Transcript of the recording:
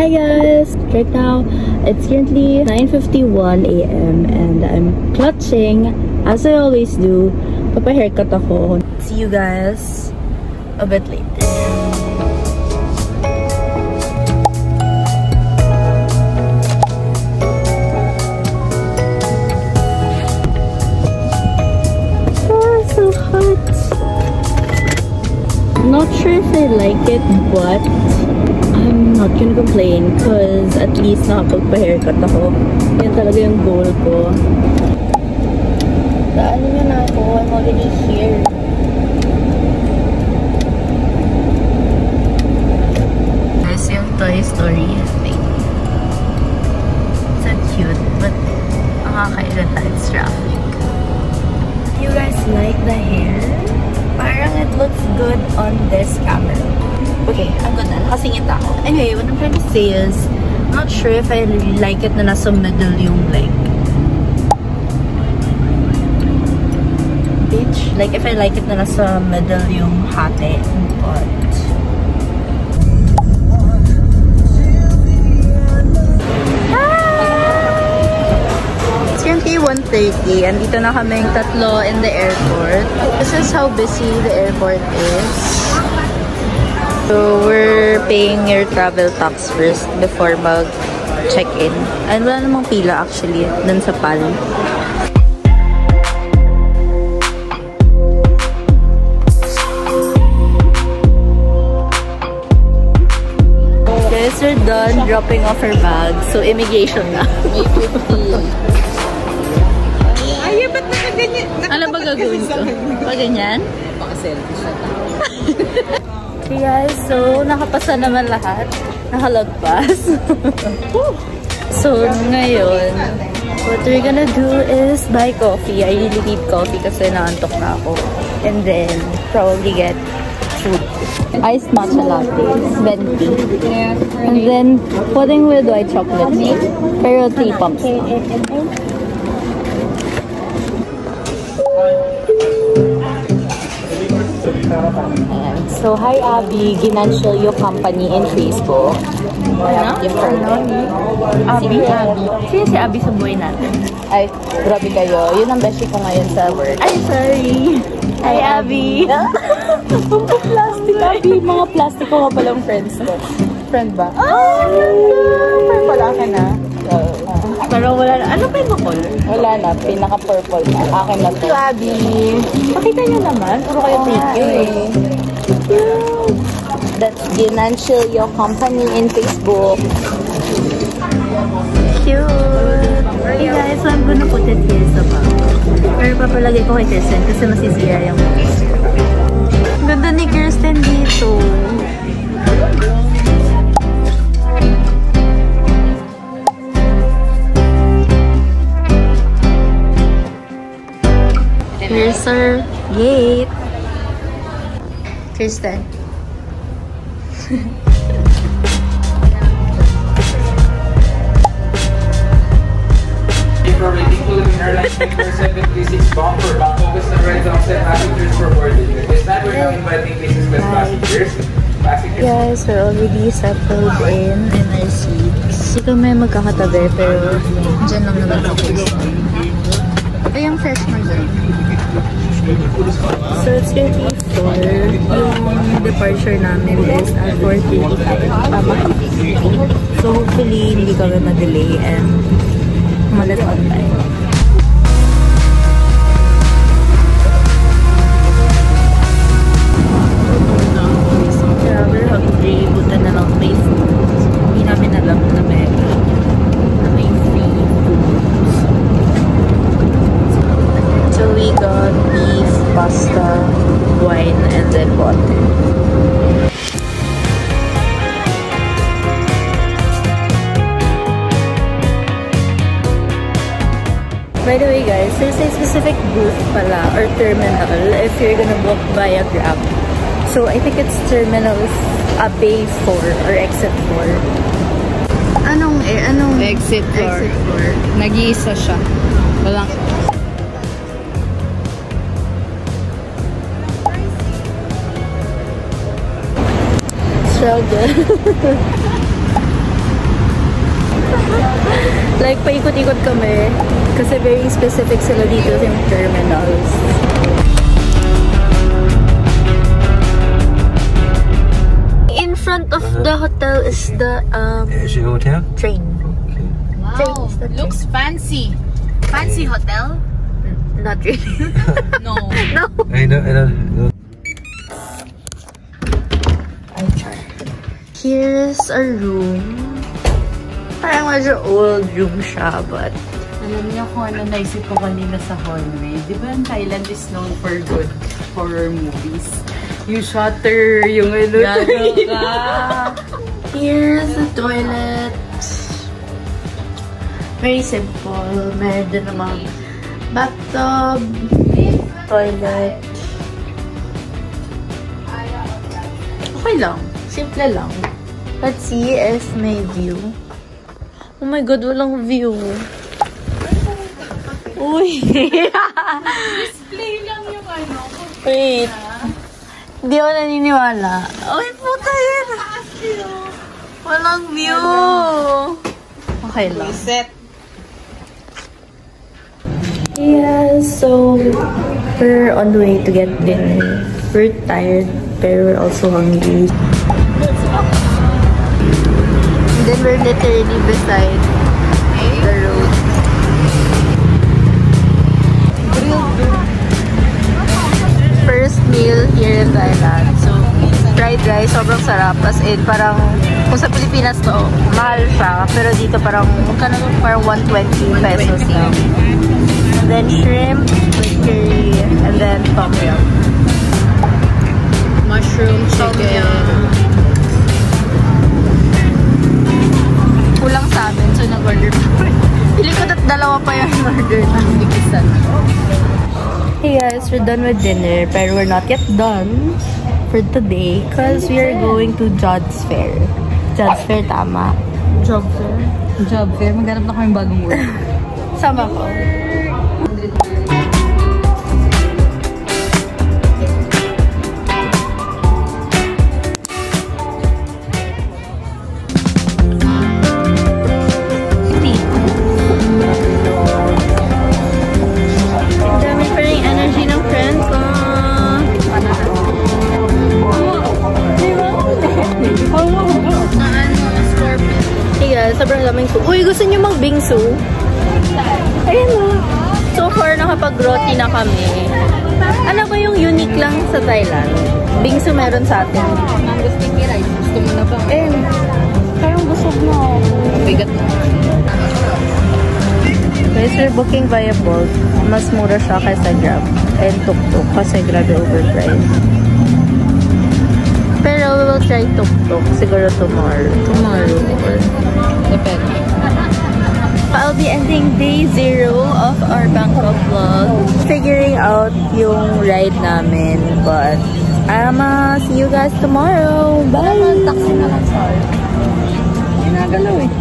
Hi guys! Right now, it's currently 9:51 a.m. and I'm clutching, as I always do. Papa-haircut ako. See you guys a bit later. So hot! Not sure if I like it, but I'm not gonna complain because at least nakapagpa-haircut ako. Yan talaga yung goal ko. Daan nyo na ako. I'm already here. This yung Toy Story thing. So cute, but nakakairita. It's traffic. You guys like the hair? Parang it looks good on this camera. Okay, I'm good na. Nakasingit ako. Anyway, what I'm trying to say is, I'm not sure if I really like it na nasa middle yung leg. Bitch. Like, if I like it na nasa middle yung hate. But... It's currently 1:30. Andito na kaming tatlo in the airport. This is how busy the airport is. So, we're paying your travel tax first before mag-check-in. And wala namang pila actually, dun sa PAL. Guys, we're done dropping off our bags. So, immigration na. May 50. Ay, ba't nakaganyan? Ano ba gagawin ko? Paganyan? Paka-selfie siya. Okay guys, so nakapasa naman lahat. Nakalagpas. So ngayon, what we're gonna do is buy coffee. I really need coffee kasi naantok na ako. And then, probably get food. Iced matcha latte, venti. And then, pudding with white chocolate. Pero 3 pumps. Ayan. So, hi Abby, Ginantial yung company in Facebook. Abby? Sino si Abby sa buhay natin? Ay, grabe kayo. Yun ang beshi ko ngayon sa work. Ay, sorry. Hi Abby. Plastic, Abby. Mga plastic ko nga palang friends ko. Friend ba? Friend pala ka na. Pero wala na. Ano kayo mo color? Wala na. Pinaka-purple na. Akin na to. Abby. Pakita nyo naman. Puro kayo thank you eh. Cute. That's Ginantial yung company in Facebook. Cute. Hey guys, so I'm gonna put it here sa bag. Pero papalagay ko kay Kirsten kasi masisira yung ganda ni Kirsten dito. Here's our gate. Kirsten. For rating Philippine Airlines number 736 bound for Bangkok is the right offset passengers for boarding. At this time, we're now inviting business class passengers. Guys, we're already settled in our seats. Hindi kami magkakatabi pero dyan lang naman sa Kirsten. Ay, yung fresh mo dyan. So, it's 34. Yung departure namin is at 4:35. Tama. So, hopefully, hindi kami ma-delay and umalis on time. So, we're hungry. Buta na lang may food. Hindi namin alam na may free food. So, we got beef, pasta, wine, and then water. By the way guys, there's a specific booth pala or terminal if you're gonna book via Grab. So I think it's terminal Bay 4 or exit 4. Anong Exit 4. Nag-iisa siya. Walang... So good. Like, paikot-ikot kami. Kasi very specific sila dito sa terminals. In front of the hotel is the Is your hotel? train. Wow, looks fancy. Fancy hotel? Not really. No. No. I know. Here's a room. Parang medyo old room siya, but Alam niyo kung ano naisip ko kanina sa hallway. Di ba Thailand is known for good horror movies? Yung shutter, yung ano. Gago ka. here's the toilet. Very simple. Meron din namang bathtub, toilet. Okay lang. Simple lang. Let's see if may view. Oh my God, walang view. Uy! Display lang yung ano. Wait. Hindi ako naniniwala. Uy, puta yun! Walang view! Okay lang. Set. Yeah, so we're on the way to get dinner. We're tired, but we're also hungry. And then we're literally beside the road. First meal here in Thailand. So, fried rice, sobrang sarap. As in, parang, kung sa Pilipinas to, mahal siya. Pero dito parang, magkano to? Parang 120 pesos lang. And then shrimp with curry. And then tom yum. Mushroom chicken. Kulang sa amin, so nag-order pa. Pili ko dalawa pa yung order na. Hey guys, we're done with dinner, pero we're not yet done for today because we are going to Jobs Fair. Jobs Fair, tama? Job Fair? Job fair. Maghanap na kami bagong word. Sama ko. Sobrang daming soup. Uy, gusto niyo mag-bingsu? Ayan o. So far, nakapag-roti na kami. Ano ba yung unique lang sa Thailand? Bingsu meron sa atin. Mango sticky rice. Gusto mo na ba? Eh, parang busog na ako. Bigat na. Guys, we're booking via Bolt. Mas mura siya kaysa Grab. And Tuk-Tuk kasi Grab overpriced. Pero we will try Tuk-Tuk. Siguro tomorrow. Or Depende. I'll be ending day 0 of our Bangkok vlog. Figuring out yung ride namin. But, see you guys tomorrow. Bye! Taxi na lang, sorry. Ginagalaw eh.